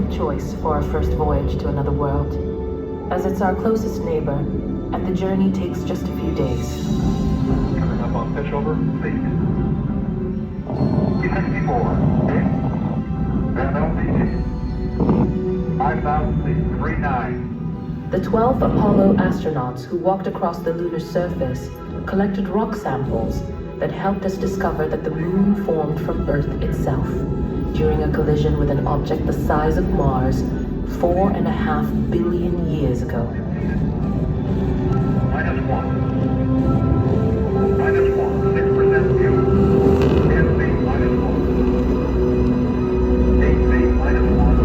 of choice for our first voyage to another world, as it's our closest neighbor, and the journey takes just a few days. Coming up on pitch over, lead. 64, okay? Then LPG. 5,000 feet, 39. The 12 Apollo astronauts who walked across the lunar surface collected rock samples that helped us discover that the moon formed from Earth itself during a collision with an object the size of Mars 4.5 billion years ago. -1. -1, 6% fuel. 10 feet, -1. 8 feet, -1.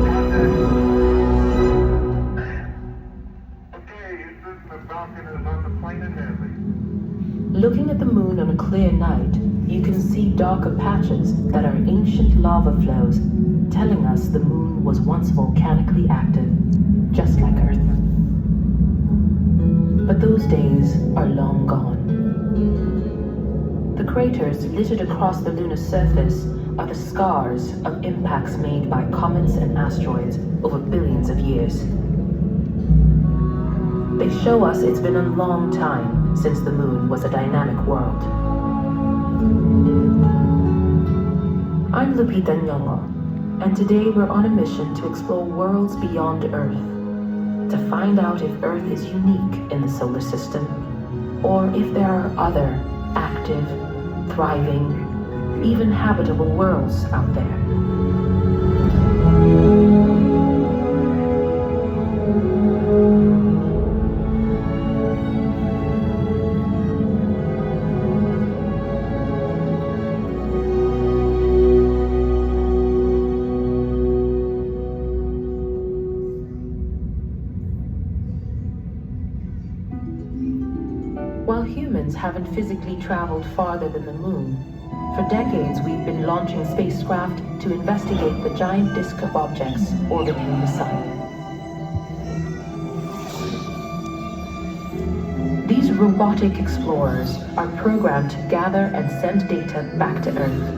Contact. Okay, Houston, the Falcon is on the plane and Hadley. Looking at the moon on a clear night, you can see darker patches that are ancient lava flows, telling us the moon was once volcanically active, just like Earth. But those days are long gone. The craters littered across the lunar surface are the scars of impacts made by comets and asteroids over billions of years. They show us it's been a long time since the moon was a dynamic world. I'm Lupita Nyong'o, and today we're on a mission to explore worlds beyond Earth, to find out if Earth is unique in the solar system, or if there are other active, thriving, even habitable worlds out there. While humans haven't physically traveled farther than the moon, for decades we've been launching spacecraft to investigate the giant disk of objects orbiting the sun. These robotic explorers are programmed to gather and send data back to Earth,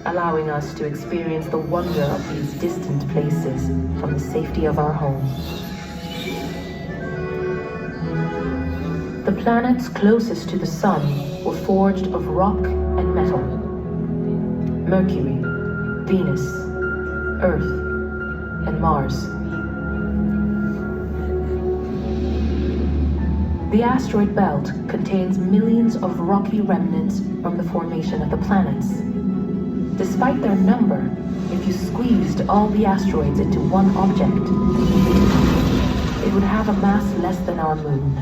allowing us to experience the wonder of these distant places from the safety of our home. The planets closest to the sun were forged of rock and metal. Mercury, Venus, Earth, and Mars. The asteroid belt contains millions of rocky remnants from the formation of the planets. Despite their number, if you squeezed all the asteroids into one object, it would have a mass less than our moon.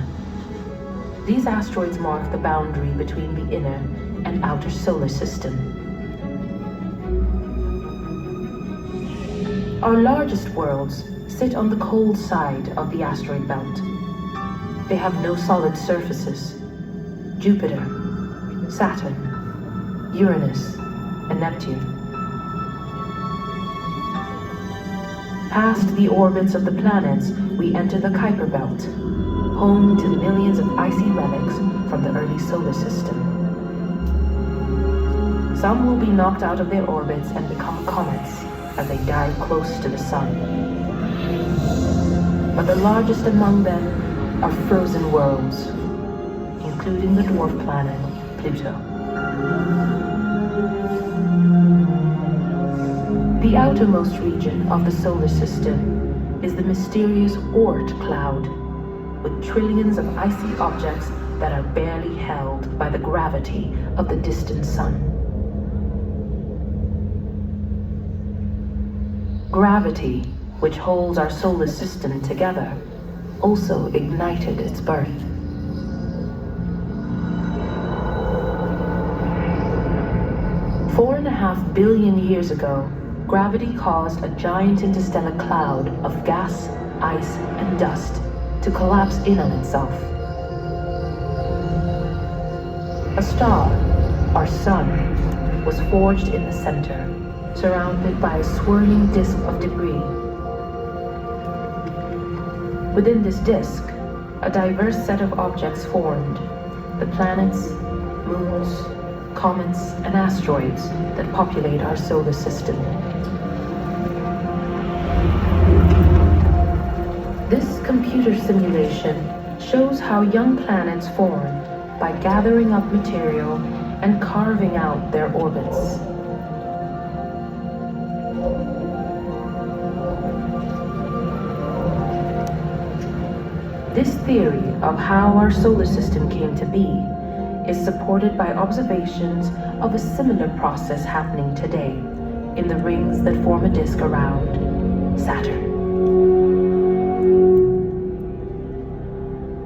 These asteroids mark the boundary between the inner and outer solar system. Our largest worlds sit on the cold side of the asteroid belt. They have no solid surfaces. Jupiter, Saturn, Uranus, and Neptune. Past the orbits of the planets, we enter the Kuiper Belt, home to millions of icy relics from the early solar system. Some will be knocked out of their orbits and become comets as they dive close to the sun. But the largest among them are frozen worlds, including the dwarf planet Pluto. The outermost region of the solar system is the mysterious Oort cloud, with trillions of icy objects that are barely held by the gravity of the distant sun. Gravity, which holds our solar system together, also ignited its birth. $4.5 billion years ago, gravity caused a giant interstellar cloud of gas, ice, and dust to collapse in on itself. A star, our sun, was forged in the center, surrounded by a swirling disk of debris. Within this disk, a diverse set of objects formed: the planets, moons, comets, and asteroids that populate our solar system. This computer simulation shows how young planets form by gathering up material and carving out their orbits. This theory of how our solar system came to be is supported by observations of a similar process happening today in the rings that form a disk around Saturn.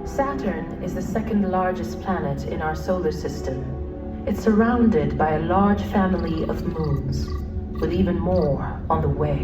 Saturn is the second largest planet in our solar system. It's surrounded by a large family of moons, with even more on the way.